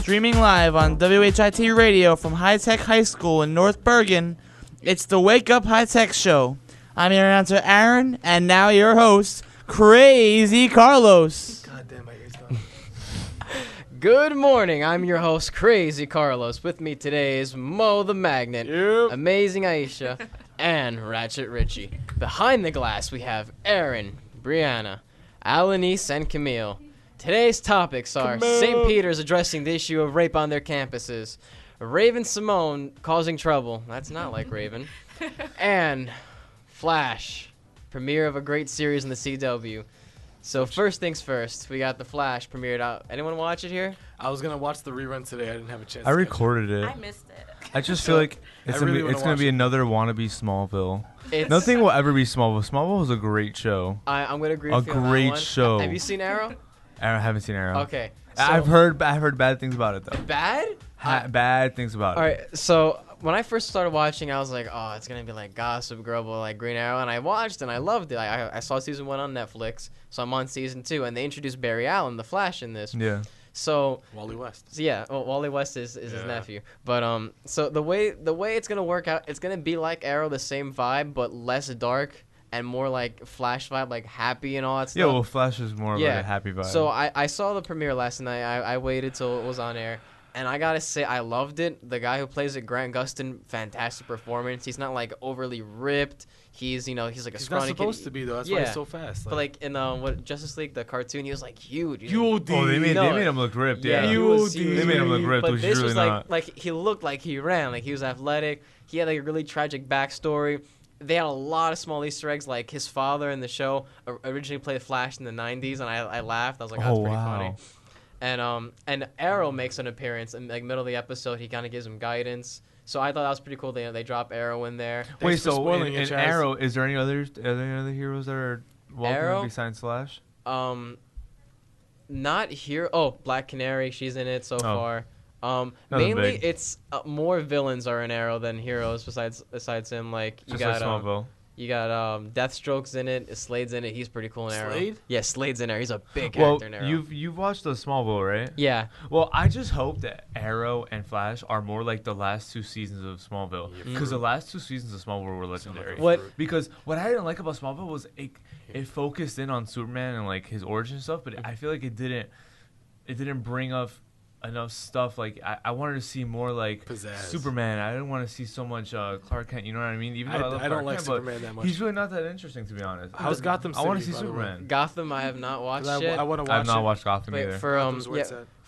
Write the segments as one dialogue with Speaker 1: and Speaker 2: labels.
Speaker 1: Streaming live on WHIT Radio from High Tech High School in North Bergen, it's the Wake Up High Tech Show. I'm your announcer, Aaron, and now your host, Crazy Carlos.
Speaker 2: God damn, my ears gone.
Speaker 3: Good morning. I'm your host, Crazy Carlos. With me today is Mo the Magnet, Amazing Aisha, and Ratchet Richie. Behind the glass, we have Aaron, Brianna, Alanis, and Camille. Today's topics are St. Peter's addressing the issue of rape on their campuses, Raven Simone causing trouble. That's not like Raven. And Flash, premiere of a great series in the CW. So first things first, we got The Flash premiered out. Anyone watch it here?
Speaker 2: I was going to watch the rerun today. I didn't have a chance.
Speaker 4: I recorded it.
Speaker 5: I missed it.
Speaker 4: I just feel like it's gonna be another wannabe Smallville. Nothing will ever be Smallville. Smallville was a great show.
Speaker 3: I'm going to agree with you on that
Speaker 4: great
Speaker 3: one.
Speaker 4: show.
Speaker 3: Have you seen Arrow?
Speaker 4: I haven't seen Arrow.
Speaker 3: Okay. So
Speaker 4: I've heard bad things about it though.
Speaker 3: Bad?
Speaker 4: Bad things about it.
Speaker 3: All right. So when I first started watching, I was like, oh, it's gonna be like Gossip Girl, but like Green Arrow, and I watched and I loved it. I saw season 1 on Netflix, so I'm on season 2, and they introduced Barry Allen, the Flash, in this.
Speaker 4: Yeah.
Speaker 3: So
Speaker 2: Wally West.
Speaker 3: yeah, well, Wally West is his nephew. But so the way it's gonna work out, it's gonna be like Arrow, the same vibe, but less dark and more like Flash vibe, like happy and all that stuff.
Speaker 4: Yeah, well, Flash is more of a happy vibe.
Speaker 3: So I saw the premiere last night. I waited till it was on air. And I gotta say, I loved it. The guy who plays it, Grant Gustin, fantastic performance. He's not like overly ripped. He's like a
Speaker 2: He's not
Speaker 3: scrawny kid.
Speaker 2: supposed to be though. That's why he's so fast.
Speaker 3: But like in what Justice League, the cartoon, he was like huge.
Speaker 4: Oh, they made him look ripped. Yeah,
Speaker 3: they
Speaker 4: made him look ripped,
Speaker 3: but
Speaker 4: which
Speaker 3: this
Speaker 4: is really
Speaker 3: was
Speaker 4: not.
Speaker 3: like he looked like he ran. Like he was athletic. He had like a really tragic backstory. They had a lot of small Easter eggs. Like his father in the show originally played Flash in the '90s, and I laughed. I was like, that's pretty funny. And Arrow makes an appearance in like middle of the episode. He kind of gives him guidance. So I thought that was pretty cool. They drop Arrow in there.
Speaker 4: Wait, so in Arrow, are there any other heroes that are welcome besides Flash?
Speaker 3: Not here. Oh, Black Canary. She's in it so far.
Speaker 4: Mainly,
Speaker 3: it's more villains are in Arrow than heroes besides him. Like you got
Speaker 4: Smallville.
Speaker 3: You got Deathstroke's in it. Slade's in it. He's pretty cool in Arrow.
Speaker 2: Slade?
Speaker 3: Yeah, Slade's in there. He's a big character in Arrow.
Speaker 4: You've watched the Smallville, right?
Speaker 3: Yeah.
Speaker 4: Well, I just hope that Arrow and Flash are more like the last 2 seasons of Smallville, because the last 2 seasons of Smallville were legendary. Because what I didn't like about Smallville was it focused in on Superman and like his origin stuff, but I feel like it didn't bring up enough stuff. Like I wanted to see more like
Speaker 2: pizzazz. Superman.
Speaker 4: I didn't want to see so much Clark Kent. You know what I mean? Even though
Speaker 2: I don't like Superman that much.
Speaker 4: He's really not that interesting, to be honest.
Speaker 2: How's Gotham City?
Speaker 4: I want to see Superman.
Speaker 3: Gotham, I have not watched yet.
Speaker 2: I want to watch.
Speaker 4: I have not watched Gotham either.
Speaker 3: For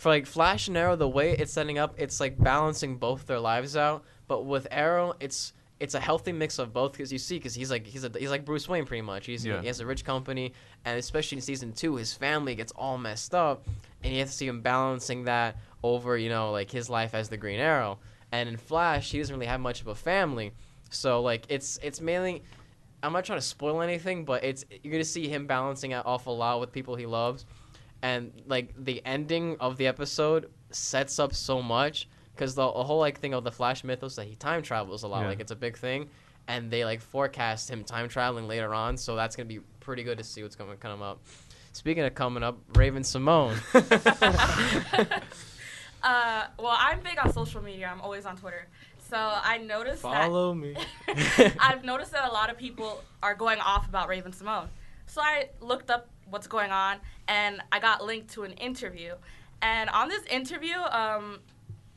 Speaker 3: like Flash and Arrow, the way it's setting up, it's like balancing both their lives out. But with Arrow, it's a healthy mix of both, because he's like Bruce Wayne pretty much. He has a rich company, and especially in season 2, his family gets all messed up, and you have to see him balancing that over like his life as the Green Arrow. And in Flash, he doesn't really have much of a family, so like it's mainly. I'm not trying to spoil anything, but you're gonna see him balancing an awful lot with people he loves, and like the ending of the episode sets up so much. Because the whole like thing of the Flash mythos that he time travels a lot, like it's a big thing, and they like forecast him time traveling later on, so that's gonna be pretty good to see what's coming up. Speaking of coming up, Raven Simone.
Speaker 5: Well, I'm big on social media. I'm always on Twitter, so I noticed
Speaker 2: Follow me.
Speaker 5: I've noticed that a lot of people are going off about Raven Simone. So I looked up what's going on, and I got linked to an interview. And on this interview,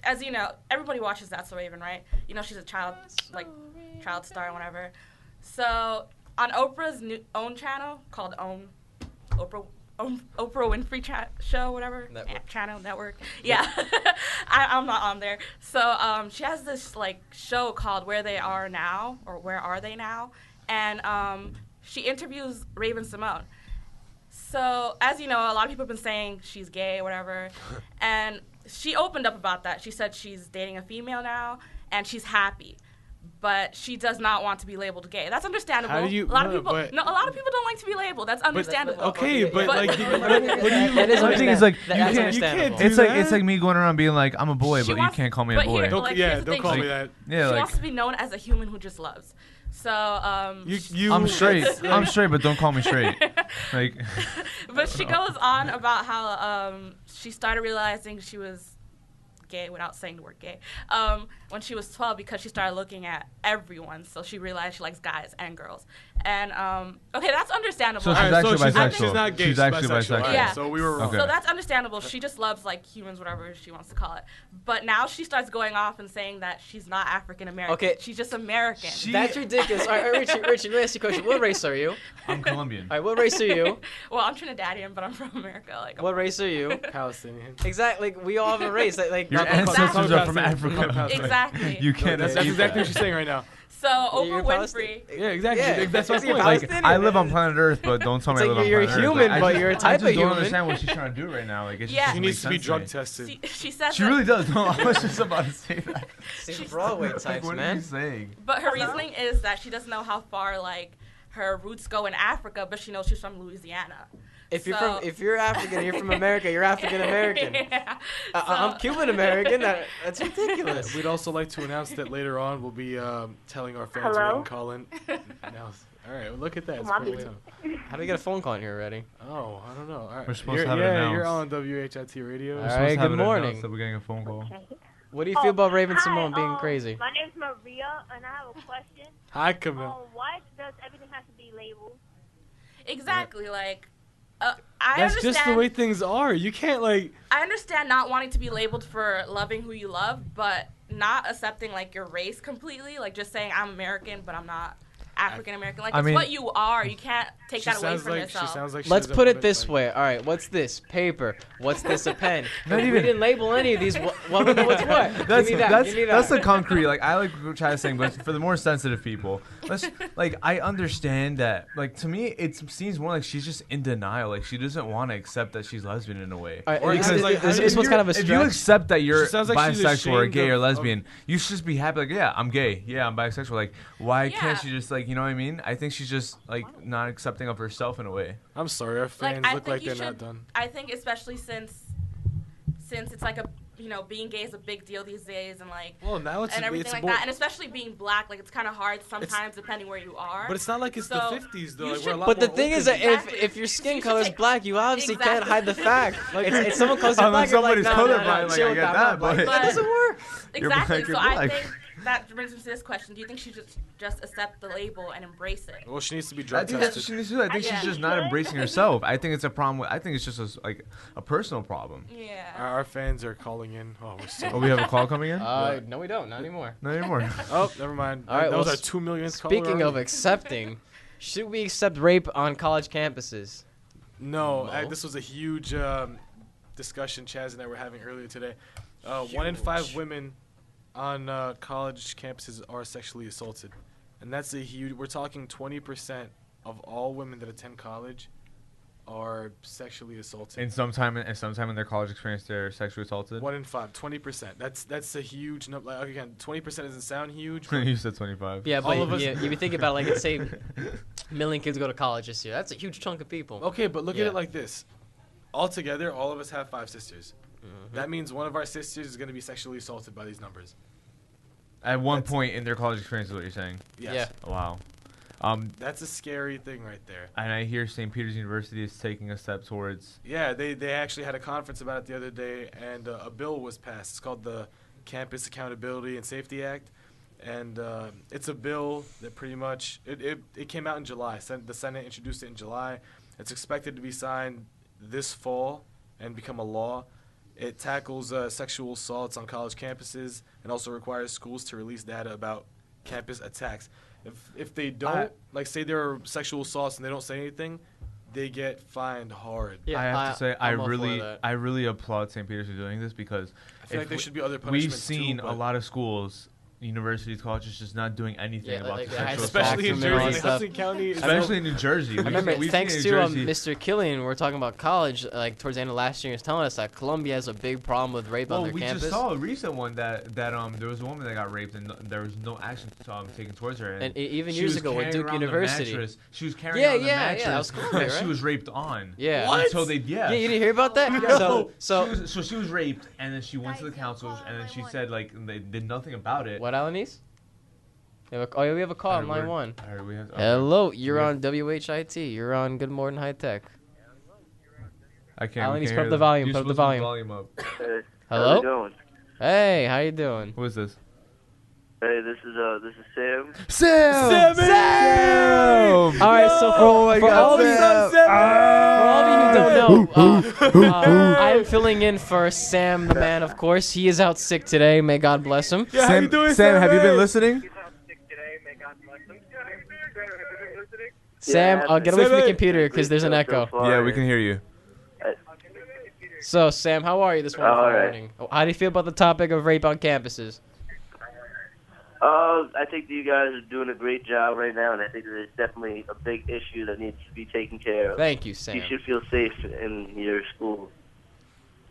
Speaker 5: as you know, everybody watches That's So Raven, right? You know, she's a child star and whatever. So on Oprah's own channel called Oprah Winfrey Show, whatever. Network. Yeah. I'm not on there. So she has this like show called Where They Are Now, or Where Are They Now? And she interviews Raven Simone. So as you know, a lot of people have been saying she's gay or whatever. And she opened up about that. She said she's dating a female now, and she's happy, but she does not want to be labeled gay. That's understandable.
Speaker 2: How do you?
Speaker 5: A lot of people don't like to be labeled. That's understandable.
Speaker 2: Okay, but like, what do you?
Speaker 3: That is
Speaker 4: The thing is, like,
Speaker 3: you can't.
Speaker 4: It's like me going around being like, I'm a boy, but you can't call me a boy.
Speaker 5: Here,
Speaker 2: don't call me that.
Speaker 4: Yeah,
Speaker 5: she wants to be known as a human who just loves. So
Speaker 4: I'm straight. I'm straight, but don't call me straight. Like.
Speaker 5: But she goes on about how she started realizing she was gay without saying the word gay. When she was 12, because she started looking at everyone, so she realized she likes guys and girls. And okay, that's understandable.
Speaker 4: So she's actually bisexual.
Speaker 2: She's not gay.
Speaker 4: She's actually bisexual.
Speaker 2: Right,
Speaker 5: Yeah.
Speaker 2: So we were wrong.
Speaker 4: Okay.
Speaker 5: So that's understandable. She just loves like humans, whatever she wants to call it. But now she starts going off and saying that she's not African American.
Speaker 3: Okay.
Speaker 5: She's just American.
Speaker 3: That's ridiculous. All right, Richie, let me ask you a question. What race are you?
Speaker 4: I'm Colombian.
Speaker 3: All right, what race are you?
Speaker 5: Well, I'm Trinidadian, but I'm from America. Like,
Speaker 3: What race are you?
Speaker 2: Palestinian.
Speaker 3: Exactly. Like, we all have a race. Like
Speaker 4: Your ancestors are from Africa.
Speaker 5: Exactly.
Speaker 4: You can't.
Speaker 2: That's
Speaker 4: escape
Speaker 2: exactly
Speaker 4: that.
Speaker 2: what she's saying right now.
Speaker 5: So
Speaker 3: You're
Speaker 5: Oprah Winfrey.
Speaker 2: Yeah, exactly.
Speaker 3: Yeah.
Speaker 2: That's my
Speaker 3: Is he
Speaker 2: point.
Speaker 3: Palestinian?
Speaker 4: I live on planet Earth, but don't tell me
Speaker 3: It's
Speaker 4: I
Speaker 3: like
Speaker 4: live on
Speaker 3: you're
Speaker 4: planet
Speaker 3: human,
Speaker 4: Earth.
Speaker 3: but
Speaker 4: I
Speaker 3: you're a
Speaker 4: just,
Speaker 3: type
Speaker 4: I
Speaker 3: of
Speaker 4: just don't
Speaker 3: human.
Speaker 4: understand what she's trying to do right now. Like, it
Speaker 5: Yeah.
Speaker 4: just
Speaker 2: She
Speaker 4: doesn't
Speaker 2: needs to
Speaker 4: make
Speaker 2: be
Speaker 4: sense
Speaker 2: drug
Speaker 4: me.
Speaker 2: tested.
Speaker 5: She says
Speaker 4: She
Speaker 5: that-
Speaker 4: really does. No, I was just about to say that.
Speaker 3: She's Broadway
Speaker 4: Like,
Speaker 3: types,
Speaker 4: what are
Speaker 3: man.
Speaker 4: you saying?
Speaker 5: But her reasoning is that she doesn't know how far like her roots go in Africa, but she knows she's from Louisiana.
Speaker 3: If
Speaker 5: So-
Speaker 3: you're African, and you're from America, you're African American.
Speaker 5: Yeah.
Speaker 3: I'm
Speaker 5: So-
Speaker 3: Cuban American. That's ridiculous.
Speaker 2: We'd also like to announce that later on we'll be telling our fans
Speaker 6: Hello?
Speaker 2: we can call in. All right, well, look at that. It's
Speaker 6: Mommy.
Speaker 2: perfect time.
Speaker 3: How do we get a phone call in here already?
Speaker 2: Oh, I don't know. All right.
Speaker 4: We're supposed to
Speaker 2: You're-
Speaker 4: have it
Speaker 2: yeah, you're
Speaker 4: announced.
Speaker 2: on WHIT Radio.
Speaker 3: All
Speaker 4: We're
Speaker 3: right,
Speaker 4: supposed to have
Speaker 3: good
Speaker 4: it
Speaker 3: morning.
Speaker 4: announced that we're getting a phone call.
Speaker 3: What do you feel about Raven
Speaker 6: Hi,
Speaker 3: Simone being crazy?
Speaker 6: My name's Maria, and I have a question.
Speaker 2: Hi, Camille.
Speaker 6: Why does everything have to be labeled?
Speaker 5: Exactly. Like, I
Speaker 2: That's
Speaker 5: understand.
Speaker 2: just the way things are. You can't, like...
Speaker 5: I understand not wanting to be labeled for loving who you love, but not accepting like your race completely. Like just saying I'm American, but I'm not African American. Like
Speaker 4: I
Speaker 5: it's
Speaker 4: mean-
Speaker 5: what you are. You can't take
Speaker 2: She
Speaker 5: that away
Speaker 2: sounds
Speaker 5: from
Speaker 2: like
Speaker 5: yourself.
Speaker 2: she sounds like she
Speaker 3: Let's
Speaker 2: doesn't
Speaker 3: put
Speaker 2: want
Speaker 3: it this
Speaker 2: like-
Speaker 3: way. All right, what's this? Paper. What's this? A pen.
Speaker 4: Not
Speaker 3: If
Speaker 4: even-
Speaker 3: We didn't label any of these. What's what?
Speaker 4: That's
Speaker 3: Give me that.
Speaker 4: that's
Speaker 3: Give me
Speaker 4: that's
Speaker 3: that.
Speaker 4: the concrete. Like I like what Chad is saying, but for the more sensitive people, let's like I understand that. Like to me, it seems more like she's just in denial. Like she doesn't want to accept that she's lesbian in a way.
Speaker 3: All right,
Speaker 2: Or
Speaker 3: this,
Speaker 2: because,
Speaker 3: is-
Speaker 2: like,
Speaker 3: this,
Speaker 2: if
Speaker 3: this was
Speaker 4: you're-
Speaker 3: kind of a
Speaker 4: if
Speaker 3: stretch.
Speaker 4: you accept that you're
Speaker 2: She sounds like she's
Speaker 4: bisexual or
Speaker 2: ashamed
Speaker 4: gay or
Speaker 2: of-
Speaker 4: lesbian, you should just be happy. Like yeah, I'm gay. Yeah, I'm bisexual. Like why can't
Speaker 5: Yeah.
Speaker 4: she just like you know what I mean? I think she's just like not accepting of herself in a way.
Speaker 2: I'm sorry, our fans
Speaker 5: I
Speaker 2: look
Speaker 5: think
Speaker 2: like
Speaker 5: you
Speaker 2: they're not
Speaker 5: should-
Speaker 2: done.
Speaker 5: I think especially since it's like a being gay is a big deal these days and like
Speaker 2: Well, now it's
Speaker 5: and everything like that, and especially being black, like it's kind of hard sometimes depending where you are.
Speaker 2: But it's not like it's
Speaker 5: So,
Speaker 2: the 50s though.
Speaker 5: you
Speaker 2: Like, we're a
Speaker 5: should-
Speaker 2: lot
Speaker 3: But the
Speaker 2: more
Speaker 3: thing
Speaker 2: open
Speaker 3: is that
Speaker 2: to-
Speaker 5: Exactly.
Speaker 3: if your skin
Speaker 5: You should
Speaker 3: color is
Speaker 5: take-
Speaker 3: black, you obviously can't
Speaker 5: Exactly.
Speaker 3: hide the fact. If someone calls you black,
Speaker 4: Unless
Speaker 3: you're like,
Speaker 4: somebody's
Speaker 3: no,
Speaker 4: colorblind, like,
Speaker 3: chill
Speaker 4: I
Speaker 3: with
Speaker 4: get
Speaker 3: I'm
Speaker 4: that,
Speaker 3: not black.
Speaker 4: but-
Speaker 3: That doesn't work.
Speaker 4: You're
Speaker 5: Exactly.
Speaker 4: black,
Speaker 5: So
Speaker 4: you're
Speaker 5: I
Speaker 4: black.
Speaker 5: think that brings me to this question: do you think she should just accept the label and embrace it?
Speaker 2: Well, she needs to be
Speaker 4: I
Speaker 2: drug
Speaker 4: think that's what
Speaker 2: tested.
Speaker 4: she needs to do. I think
Speaker 5: Yeah.
Speaker 4: she's just not embracing herself. I think it's a problem. I think it's just like a personal problem.
Speaker 5: Yeah.
Speaker 2: Our fans are calling in. Oh, we're so...
Speaker 4: Oh, we have a call coming in.
Speaker 3: No, we don't. Not anymore.
Speaker 4: Not anymore.
Speaker 2: Oh, never mind.
Speaker 3: All right,
Speaker 2: that was
Speaker 3: well,
Speaker 2: our 2 millionth caller
Speaker 3: Speaking of
Speaker 2: already.
Speaker 3: accepting, should we accept rape on college campuses?
Speaker 2: No,
Speaker 3: No.
Speaker 2: this was a huge discussion Chaz and I were having earlier today. 1 in 5 women on college campuses are sexually assaulted. And that's a huge... We're talking 20% of all women that attend college are sexually assaulted.
Speaker 4: And sometime in their college experience, they're sexually assaulted.
Speaker 2: 1 in 5, 20%. That's a huge number. Like, again, 20% doesn't sound huge. But
Speaker 4: You said 25.
Speaker 3: Yeah,
Speaker 2: All
Speaker 3: but
Speaker 2: of us-
Speaker 3: you be thinking about it, like, let's say a million kids go to college this year. That's a huge chunk of people.
Speaker 2: okay, but look
Speaker 3: Yeah.
Speaker 2: at it like this. Altogether, all of us have 5 sisters. That means one of our sisters is going to be sexually assaulted by these numbers.
Speaker 4: At one
Speaker 2: That's-
Speaker 4: point in their college experience, is what you're saying.
Speaker 2: Yes.
Speaker 3: Yeah.
Speaker 4: Wow.
Speaker 2: That's a scary thing right there.
Speaker 4: And I hear St. Peter's University is taking a step towards.
Speaker 2: Yeah, they actually had a conference about it the other day, and a bill was passed. It's called the Campus Accountability and Safety Act, and it's a bill that pretty much it came out in July. The Senate introduced it in July. It's expected to be signed this fall and become a law. It tackles sexual assaults on college campuses and also requires schools to release data about campus attacks. If they don't, like say there are sexual assaults and they don't say anything, they get fined hard.
Speaker 3: Yeah,
Speaker 4: I have to say, I
Speaker 3: I'm all for that.
Speaker 4: really applaud St. Peter's for doing this because
Speaker 2: I feel like
Speaker 4: if
Speaker 2: there should be other
Speaker 4: we've
Speaker 2: punishments
Speaker 4: seen
Speaker 2: too,
Speaker 4: a
Speaker 2: but-
Speaker 4: lot of schools, universities, colleges just not doing anything
Speaker 3: Yeah,
Speaker 4: about
Speaker 3: like
Speaker 4: the
Speaker 3: the high
Speaker 4: sexual
Speaker 3: school
Speaker 2: Especially in
Speaker 3: Jacksonville and
Speaker 2: Jersey, in
Speaker 3: stuff.
Speaker 2: Hudson County.
Speaker 4: Especially in New Jersey.
Speaker 3: I remember,
Speaker 4: we've
Speaker 3: thanks
Speaker 4: seen
Speaker 3: to
Speaker 4: in New Jersey.
Speaker 3: Mr. Killian, we're talking about college. Like towards the end of last year, he was telling us that Columbia has a big problem with rape on
Speaker 4: Well,
Speaker 3: their
Speaker 4: we
Speaker 3: campus.
Speaker 4: just saw a recent one that there was a woman that got raped and there was no action taken towards her.
Speaker 3: And even
Speaker 4: she
Speaker 3: years
Speaker 4: was
Speaker 3: ago with
Speaker 4: carrying
Speaker 3: Duke
Speaker 4: around the
Speaker 3: University.
Speaker 4: mattress. She was carrying
Speaker 3: Yeah,
Speaker 4: around the
Speaker 3: yeah,
Speaker 4: mattress
Speaker 3: yeah, that was Columbia,
Speaker 4: that she
Speaker 3: right?
Speaker 4: was raped on.
Speaker 3: Yeah.
Speaker 2: What?
Speaker 4: Until they
Speaker 3: Yeah, you didn't hear about that?
Speaker 4: No.
Speaker 3: So
Speaker 4: So she was raped and then she went to the counselors and then she said like they did nothing about it.
Speaker 3: what, Alanis? We have a call on line
Speaker 4: We're-
Speaker 3: 1.
Speaker 4: I heard we have- okay.
Speaker 3: Hello, you're
Speaker 4: We have-
Speaker 3: on WHIT. You're on Good Morning High Tech.
Speaker 4: I can't.
Speaker 3: Alan,
Speaker 4: we
Speaker 3: he's
Speaker 4: can't
Speaker 3: put up
Speaker 4: hear
Speaker 3: the
Speaker 4: them.
Speaker 3: volume,
Speaker 4: You're
Speaker 3: put up the
Speaker 4: supposed to put
Speaker 3: volume.
Speaker 4: up.
Speaker 7: Hey,
Speaker 3: Hello?
Speaker 7: how's it going?
Speaker 3: Hey, how you doing?
Speaker 4: Who is this?
Speaker 7: Hey, this is Sam.
Speaker 4: Sam!
Speaker 3: All right, so for all of you who don't know, I am filling in for Sam, the man. Of course, he is out sick today. May God bless him.
Speaker 2: Yeah, how you doing,
Speaker 4: Sam, have you been listening?
Speaker 3: Sam, get away from the computer because there's an echo.
Speaker 4: Yeah, we can hear you.
Speaker 3: So, Sam, how are you this wonderful
Speaker 7: All right.
Speaker 3: morning? How do you feel about the topic of rape on campuses?
Speaker 7: I think that you guys are doing a great job right now, and I think that it's definitely a big issue that needs to be taken care of.
Speaker 3: Thank you, Sam.
Speaker 7: You should feel safe in your school.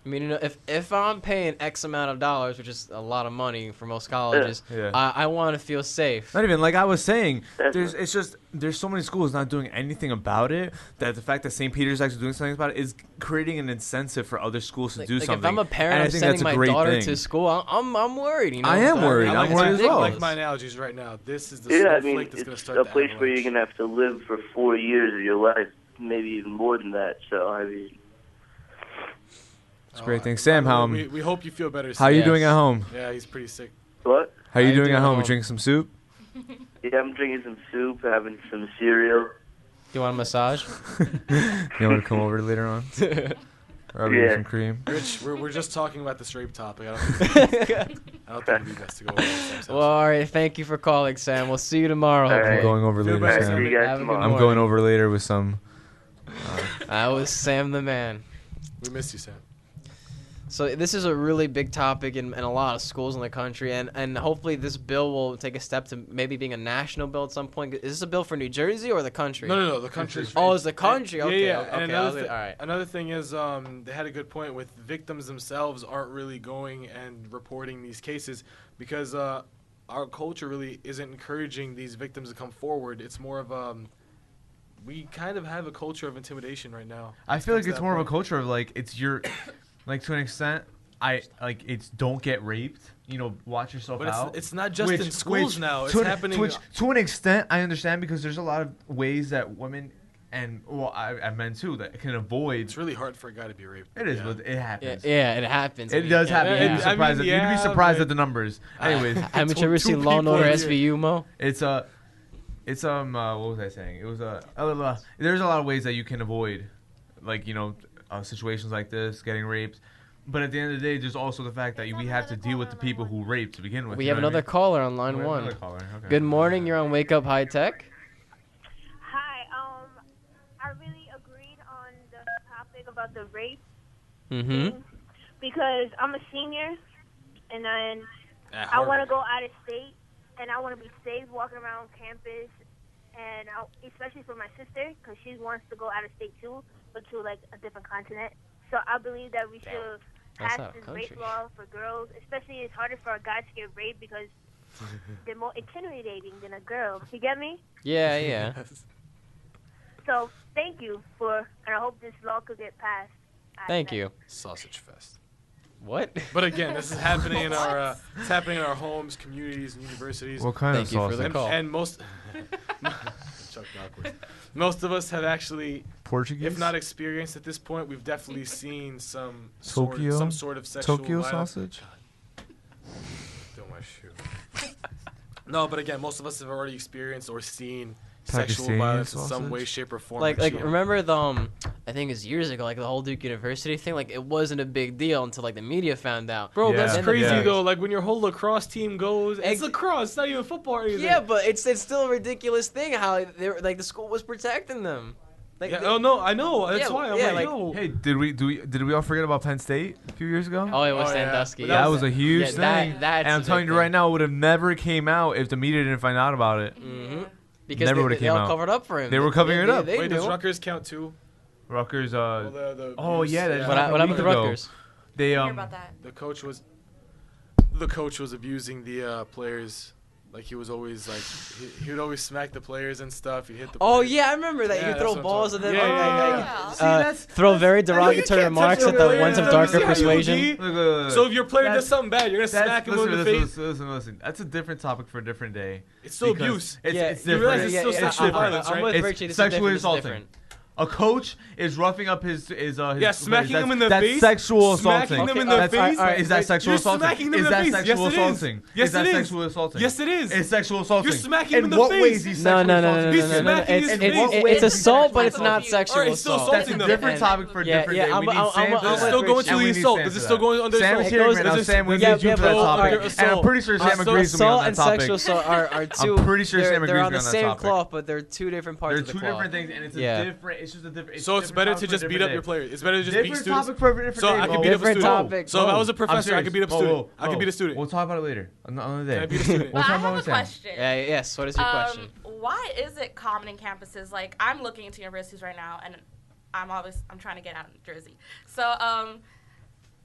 Speaker 3: I mean, you know, if I'm paying X amount of dollars, which is a lot of money for most colleges,
Speaker 4: Yeah.
Speaker 3: I want to feel safe.
Speaker 4: Not even like I was saying. There's so many schools not doing anything about it that the fact that St. Peter's actually doing something about it is creating an incentive for other schools to do something.
Speaker 3: If I'm a parent,
Speaker 4: and I
Speaker 3: I'm
Speaker 4: think
Speaker 3: sending
Speaker 4: that's a
Speaker 3: my
Speaker 4: great
Speaker 3: daughter
Speaker 4: thing.
Speaker 3: to school. I'm worried. You know,
Speaker 4: I am worried. I'm worried as well.
Speaker 2: I like my analogies right now. This is the
Speaker 7: Yeah, I
Speaker 2: snowflake
Speaker 7: mean,
Speaker 2: that's going to
Speaker 7: it's
Speaker 2: start
Speaker 7: a
Speaker 2: the
Speaker 7: place where you're
Speaker 2: avalanche.
Speaker 7: going to have to live for 4 years of your life, maybe even more than that. So, I mean,
Speaker 4: It's a great thing. Sam,
Speaker 2: we hope you feel better.
Speaker 4: how you
Speaker 3: Yes.
Speaker 4: doing at home?
Speaker 2: Yeah, he's pretty sick.
Speaker 7: what?
Speaker 4: How you
Speaker 3: How you
Speaker 4: doing
Speaker 3: doing
Speaker 4: at
Speaker 3: at
Speaker 4: home?
Speaker 3: home?
Speaker 4: You drinking some soup?
Speaker 7: Yeah, I'm drinking some soup, having some cereal.
Speaker 3: You want a massage?
Speaker 4: You want to come over later on? Or I'll give you
Speaker 7: Yeah.
Speaker 4: some cream.
Speaker 2: Rich, we're just talking about this rape topic. I don't think it'd be best to go over this.
Speaker 3: Well, all right. Thank you for calling, Sam. We'll see you tomorrow.
Speaker 7: All
Speaker 4: I'm
Speaker 7: right.
Speaker 3: hopefully.
Speaker 4: going over
Speaker 2: Feel
Speaker 4: later,
Speaker 2: better,
Speaker 7: See
Speaker 4: Sam.
Speaker 7: you guys
Speaker 3: Have a good
Speaker 7: tomorrow.
Speaker 4: I'm
Speaker 3: morning.
Speaker 4: going over later with some.
Speaker 3: That was Sam the man.
Speaker 2: We miss you, Sam.
Speaker 3: So this is a really big topic in a lot of schools in the country, and hopefully this bill will take a step to maybe being a national bill at some point. Is this a bill for New Jersey or the country?
Speaker 2: No, the country.
Speaker 3: Oh, it's the country. Okay,
Speaker 2: Yeah.
Speaker 3: okay.
Speaker 2: And
Speaker 3: all right.
Speaker 2: another thing is, they had a good point with victims themselves aren't really going and reporting these cases because our culture really isn't encouraging these victims to come forward. It's more of we kind of have a culture of intimidation right now.
Speaker 4: I feel like
Speaker 2: to
Speaker 4: it's
Speaker 2: that
Speaker 4: more of a
Speaker 2: point.
Speaker 4: culture of like it's your, like to an extent. It's don't get raped. You know, watch yourself
Speaker 2: But
Speaker 4: out.
Speaker 2: it's not just in schools now. It's happening.
Speaker 4: To an extent, I understand because there's a lot of ways that women and men too that can avoid.
Speaker 2: It's really hard for a guy to be raped.
Speaker 4: It is,
Speaker 2: yeah.
Speaker 4: but it happens.
Speaker 3: Yeah, it happens.
Speaker 4: It does happen.
Speaker 3: Yeah.
Speaker 4: You'd be surprised. You'd be surprised at the numbers. Anyways,
Speaker 3: Haven't you ever
Speaker 2: Two
Speaker 3: seen Law and Order
Speaker 2: people here.
Speaker 3: SVU, Mo?
Speaker 4: it's what was I saying? It was there's a lot of ways that you can avoid, like situations like this, getting raped. But at the end of the day, there's also the fact that we have to deal with the people who rape to begin with.
Speaker 3: We
Speaker 4: you
Speaker 3: have
Speaker 4: know what I
Speaker 3: another caller on
Speaker 4: mean?
Speaker 3: line
Speaker 4: We have
Speaker 3: one.
Speaker 4: another caller, okay.
Speaker 3: Good morning. You're on Wake Up High Tech.
Speaker 6: Hi. I really agreed on the topic about the rape
Speaker 3: Mm-hmm.
Speaker 6: thing because I'm a senior, and then
Speaker 2: At
Speaker 6: I want to
Speaker 2: Harvard.
Speaker 6: go out of state, and I want to be safe walking around campus, and especially for my sister because she wants to go out of state too, but to like a different continent. So I believe that we should
Speaker 3: That's
Speaker 6: pass
Speaker 3: out of
Speaker 6: this rape
Speaker 3: country.
Speaker 6: law for girls. Especially, it's harder for a guy to get raped because they're more intimidating than a girl. You get me?
Speaker 3: Yeah, yeah.
Speaker 6: So thank you and I hope this law could get passed.
Speaker 3: Thank you.
Speaker 2: Sausage fest.
Speaker 3: What?
Speaker 2: But again, this is happening in our it's happening in our homes, communities, and universities.
Speaker 4: What kind
Speaker 3: Thank
Speaker 4: of
Speaker 3: you for
Speaker 4: sausage?
Speaker 3: the
Speaker 2: and,
Speaker 3: call.
Speaker 2: and most Chuck Northwood. Most of us have actually,
Speaker 4: Portuguese?
Speaker 2: if not experienced at this point, we've definitely seen some
Speaker 4: Tokyo?
Speaker 2: sort of sexual
Speaker 4: Tokyo
Speaker 2: violence.
Speaker 4: sausage?
Speaker 2: Don't my shoe. No, but again, most of us have already experienced or seen sexual
Speaker 4: Pakistani
Speaker 2: violence in some
Speaker 4: sausage?
Speaker 2: way, shape, or form.
Speaker 3: Like
Speaker 2: or cheating.
Speaker 3: remember the I think it's years ago, like the whole Duke University thing. Like it wasn't a big deal until like the media found out.
Speaker 2: Bro,
Speaker 4: Yeah.
Speaker 2: that's
Speaker 3: Then the
Speaker 2: crazy
Speaker 3: players-
Speaker 2: though. Like when your whole lacrosse team goes, it's
Speaker 3: Ex-
Speaker 2: lacrosse. It's not even football or anything.
Speaker 3: Yeah, but it's still a ridiculous thing how they were, like the school was protecting them. Like,
Speaker 2: Yeah, oh no, I know. That's
Speaker 3: Yeah,
Speaker 2: why I'm
Speaker 3: yeah,
Speaker 2: like,
Speaker 3: like-
Speaker 2: yo.
Speaker 4: Hey, did we all forget about Penn State a few years ago?
Speaker 3: Oh, it was
Speaker 2: Oh, yeah.
Speaker 3: Sandusky.
Speaker 2: But
Speaker 3: yeah.
Speaker 4: that was a huge
Speaker 3: yeah,
Speaker 4: thing.
Speaker 3: That's
Speaker 4: And I'm
Speaker 3: a
Speaker 4: telling
Speaker 3: big
Speaker 4: you right
Speaker 3: thing.
Speaker 4: now, it would have never came out if the media didn't find out about it.
Speaker 3: Mm-hmm. Because
Speaker 4: Never
Speaker 3: they,
Speaker 4: would've
Speaker 3: they
Speaker 4: came
Speaker 3: all
Speaker 4: out.
Speaker 3: covered up for him.
Speaker 4: They were covering it up.
Speaker 3: They
Speaker 2: Wait,
Speaker 3: knew.
Speaker 2: does Rutgers count too?
Speaker 4: Rutgers,
Speaker 2: Well, the
Speaker 4: oh,
Speaker 2: abuse,
Speaker 4: yeah, that's
Speaker 3: What happened with
Speaker 4: week ago.
Speaker 3: Rutgers?
Speaker 4: they
Speaker 5: Hear about that.
Speaker 2: The coach was abusing the players. Like he was always like he would always smack the players and stuff. He'd hit the.
Speaker 3: Oh
Speaker 2: players.
Speaker 3: yeah, I remember that.
Speaker 2: Yeah,
Speaker 3: you
Speaker 2: that's
Speaker 3: throw
Speaker 2: what I'm
Speaker 3: balls at
Speaker 2: talking
Speaker 3: them.
Speaker 2: about.
Speaker 5: Yeah.
Speaker 3: Throw very derogatory remarks at the ones of darker persuasion.
Speaker 4: Look,
Speaker 2: So if your player
Speaker 4: That's-
Speaker 2: does something bad, you're gonna smack him in the face.
Speaker 4: Listen. That's a different topic for a different day.
Speaker 2: It's still
Speaker 4: Because
Speaker 2: abuse.
Speaker 4: It's
Speaker 2: You realize
Speaker 4: different.
Speaker 2: it's still sexual violence,
Speaker 3: I'm
Speaker 2: right?
Speaker 3: with
Speaker 4: It's
Speaker 3: Richie. This
Speaker 4: sexually
Speaker 3: is different.
Speaker 4: assaulting. A coach is roughing up his
Speaker 2: smacking him in the
Speaker 4: that's
Speaker 2: face.
Speaker 4: sexual assaulting.
Speaker 2: Smacking them in the face.
Speaker 4: Is that sexual assaulting?
Speaker 2: Smacking them
Speaker 4: Is
Speaker 2: in the
Speaker 4: that
Speaker 2: face.
Speaker 4: sexual
Speaker 2: Yes, it is.
Speaker 4: assaulting?
Speaker 2: Yes,
Speaker 4: Is that
Speaker 2: it is.
Speaker 4: sexual assaulting?
Speaker 2: Yes, it is.
Speaker 4: It's sexual assaulting.
Speaker 2: You're smacking him in the
Speaker 4: what
Speaker 2: face.
Speaker 4: ways he's sexual assaulting?
Speaker 2: He's smacking his face.
Speaker 3: It's assault, but it's not sexual
Speaker 2: Alright, it's still
Speaker 3: assault.
Speaker 4: That's a
Speaker 2: them.
Speaker 4: different topic for a different day. We need Sam
Speaker 2: Does it still go into the assault? Does it still go under
Speaker 4: Sam
Speaker 2: assault?
Speaker 4: is here right now. Sam, we need you for that topic. And I'm pretty sure Sam agrees with me on
Speaker 3: Assault
Speaker 4: that
Speaker 3: and
Speaker 4: topic.
Speaker 3: sexual assault are two.
Speaker 4: I'm pretty sure Sam agrees
Speaker 3: They're
Speaker 4: with
Speaker 3: on
Speaker 4: me
Speaker 3: the
Speaker 4: on that
Speaker 3: same
Speaker 4: topic.
Speaker 3: cloth, but they're two different parts
Speaker 4: They're
Speaker 3: of the
Speaker 4: two
Speaker 3: cloth.
Speaker 4: different things, and it's
Speaker 3: Yeah.
Speaker 4: a different. It's just a different.
Speaker 2: So it's better to just beat up your players. It's better to just beat
Speaker 4: Different
Speaker 2: students.
Speaker 4: topic for a different
Speaker 2: So
Speaker 4: day.
Speaker 2: I can
Speaker 4: Mo.
Speaker 2: beat up a
Speaker 3: Different
Speaker 2: student.
Speaker 3: topic.
Speaker 2: So if I was a
Speaker 4: I'm
Speaker 2: professor, I could beat up a
Speaker 4: serious.
Speaker 2: student. I could beat a student.
Speaker 4: We'll talk about it later. Another day.
Speaker 2: Can I beat a student?
Speaker 4: We'll
Speaker 5: But I
Speaker 4: talk about
Speaker 5: have a
Speaker 4: it, Sam.
Speaker 5: question.
Speaker 3: Yes. What is your question?
Speaker 5: Why is it common in campuses? Like, I'm looking into universities right now, and I'm trying to get out of Jersey. So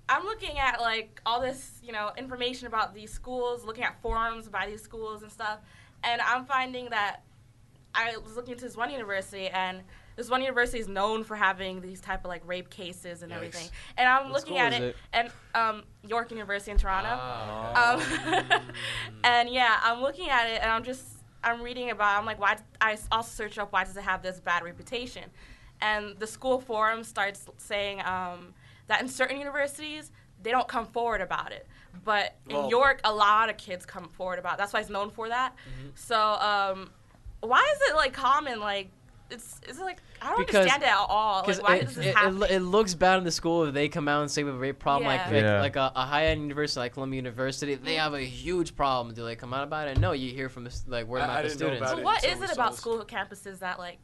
Speaker 5: I'm looking at like all this, information about these schools, looking at forums about these schools and stuff, and I'm finding that I was looking into this one university, and this one university is known for having these type of like rape cases and everything. And I'm looking at it, and York University in Toronto. And yeah, I'm looking at it, and I'm reading about. I'm like, why? I also search up why does it have this bad reputation, and the school forum starts saying that in certain universities they don't come forward about it, but in York a lot of kids come forward about it. That's why it's known for that. So why is it like common? Like is it like I don't understand it at all. Like why does this happen?
Speaker 3: It looks bad in the school if they come out and say we have a rape problem.
Speaker 5: Yeah.
Speaker 3: Like a high-end university like Columbia University, they have a huge problem. Do they come out about it? No, you hear from like word about the students.
Speaker 5: So what is it about school campuses that like?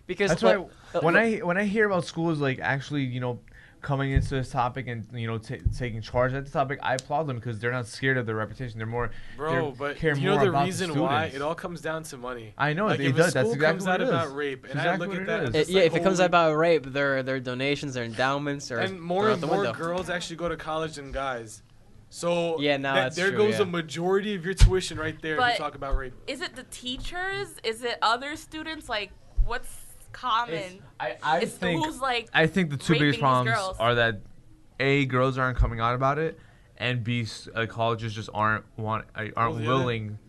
Speaker 3: Because
Speaker 4: that's why when I hear about schools like actually coming into this topic and taking charge of the topic, I applaud them because they're not scared of their reputation. They're more care
Speaker 2: you know
Speaker 4: more
Speaker 2: the
Speaker 4: about
Speaker 2: reason
Speaker 4: the
Speaker 2: why it all comes down to money.
Speaker 4: I know
Speaker 2: like
Speaker 4: it
Speaker 2: if
Speaker 4: does.
Speaker 2: a school
Speaker 4: That's exactly
Speaker 2: comes
Speaker 4: what
Speaker 2: out
Speaker 4: it is.
Speaker 2: about rape, and
Speaker 4: exactly
Speaker 2: I look at that.
Speaker 3: If it comes out about rape, their donations, their endowments, or
Speaker 2: and more girls actually go to college than guys. So
Speaker 3: that's
Speaker 2: there
Speaker 3: true,
Speaker 2: goes a majority of your tuition right there if you talk about rape.
Speaker 5: Is it the teachers? Is it other students? Like what's common?
Speaker 4: I think the two biggest problems are that A, girls aren't coming out about it, and B, colleges just aren't willing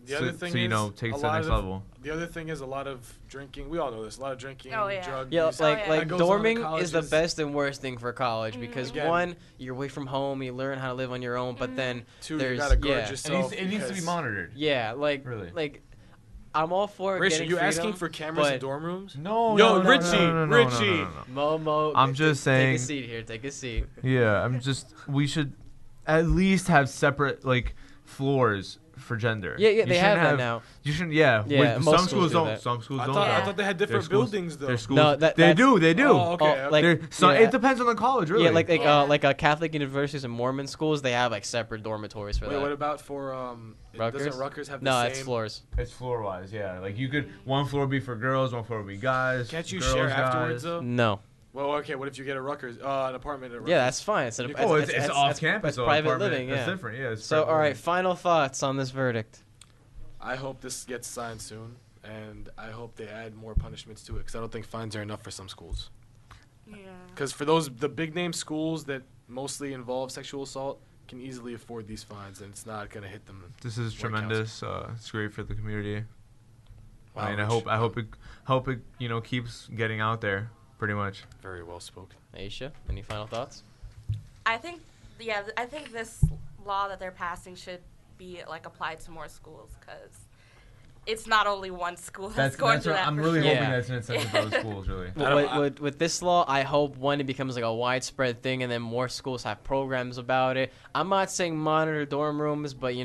Speaker 4: to take it to the next level.
Speaker 2: The other thing is a lot of drinking. We all know this. A lot of drinking, drug
Speaker 3: use.
Speaker 2: Like
Speaker 3: dorming is the best and worst thing for college because one, you're away from home, you learn how to live on your own, but then
Speaker 2: two,
Speaker 3: there's
Speaker 2: you gotta guard yourself.
Speaker 4: It needs to be monitored.
Speaker 3: Yeah,
Speaker 4: really.
Speaker 3: Like I'm all for
Speaker 2: Rich,
Speaker 3: getting
Speaker 2: are you
Speaker 3: freedom,
Speaker 2: asking for cameras in dorm rooms?
Speaker 4: No,
Speaker 2: Richie.
Speaker 3: Momo,
Speaker 4: I'm just saying.
Speaker 3: Take a seat here. Take a seat.
Speaker 4: Yeah, we should at least have separate floors for gender.
Speaker 3: Yeah, they have that now.
Speaker 4: You shouldn't.
Speaker 3: Some
Speaker 4: schools don't. Some schools don't.
Speaker 2: I thought they had different buildings though.
Speaker 4: Their schools. No, they do. They do.
Speaker 2: Oh, okay.
Speaker 4: It depends on the college, really.
Speaker 3: Yeah, like Catholic universities and Mormon schools, they have like separate dormitories for that.
Speaker 2: What about for
Speaker 3: Rutgers?
Speaker 2: Doesn't Rutgers have the
Speaker 3: no,
Speaker 2: same?
Speaker 3: it's floors.
Speaker 4: It's floor wise, yeah. Like you could one floor be for girls, one floor be guys.
Speaker 2: Can't you
Speaker 4: girls,
Speaker 2: share
Speaker 4: guys.
Speaker 2: afterwards though?
Speaker 3: No.
Speaker 2: Well, okay. What if you get a Rutgers, an apartment at Rutgers?
Speaker 3: Yeah, that's fine. It's
Speaker 4: off campus.
Speaker 3: It's private living. Yeah,
Speaker 4: it's different. Yeah.
Speaker 3: So, all right. Final thoughts on this verdict.
Speaker 2: I hope this gets signed soon, and I hope they add more punishments to it because I don't think fines are enough for some schools.
Speaker 5: Yeah.
Speaker 2: Because for the big name schools that mostly involve sexual assault can easily afford these fines, and it's not gonna hit them.
Speaker 4: This is tremendous. It's great for the community.
Speaker 2: Wow,
Speaker 4: I hope it keeps getting out there. Pretty much.
Speaker 2: Very well spoken.
Speaker 3: Aisha, any final thoughts?
Speaker 5: I think this law that they're passing should be like applied to more schools because it's not only one school that's going through that.
Speaker 4: I'm really hoping that's an incentive for those schools, really.
Speaker 3: With this law, I hope it becomes like a widespread thing, and then more schools have programs about it. I'm not saying monitor dorm rooms, but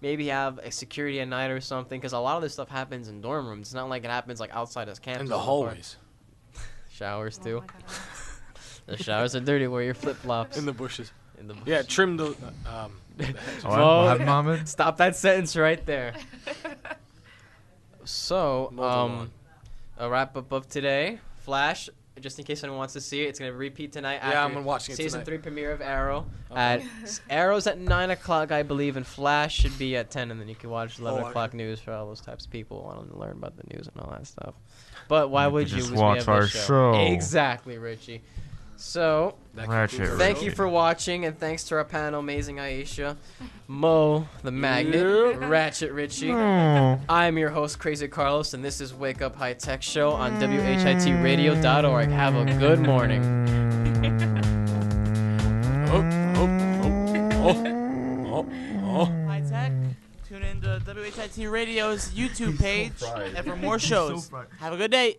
Speaker 3: maybe have a security at night or something, because a lot of this stuff happens in dorm rooms. It's not like it happens like outside of campus.
Speaker 2: In the hallways.
Speaker 3: Showers too. The showers are dirty. Wear your flip flops.
Speaker 2: In the bushes. Yeah, trim the.
Speaker 3: Stop that sentence right there. So, a wrap up of today. Flash. Just in case anyone wants to see it, it's gonna repeat tonight.
Speaker 2: Yeah, I'm watching it
Speaker 3: Season
Speaker 2: tonight.
Speaker 3: 3 premiere of Arrow. Arrow's at 9 o'clock, I believe, and Flash should be at 10, and then you can watch 11 o'clock news for all those types of people who want to learn about the news and all that stuff. But why would you?
Speaker 4: Just watch our show.
Speaker 3: Exactly, Richie. So, thank you for watching, and thanks to our panel, Amazing Aisha, Mo, the Magnet, Ratchet Richie. I'm your host, Crazy Carlos, and this is Wake Up High Tech Show on WHITradio.org. Have a good morning.
Speaker 1: High Tech. Tune in to WHIT Radio's YouTube page and for more shows. Have a good day.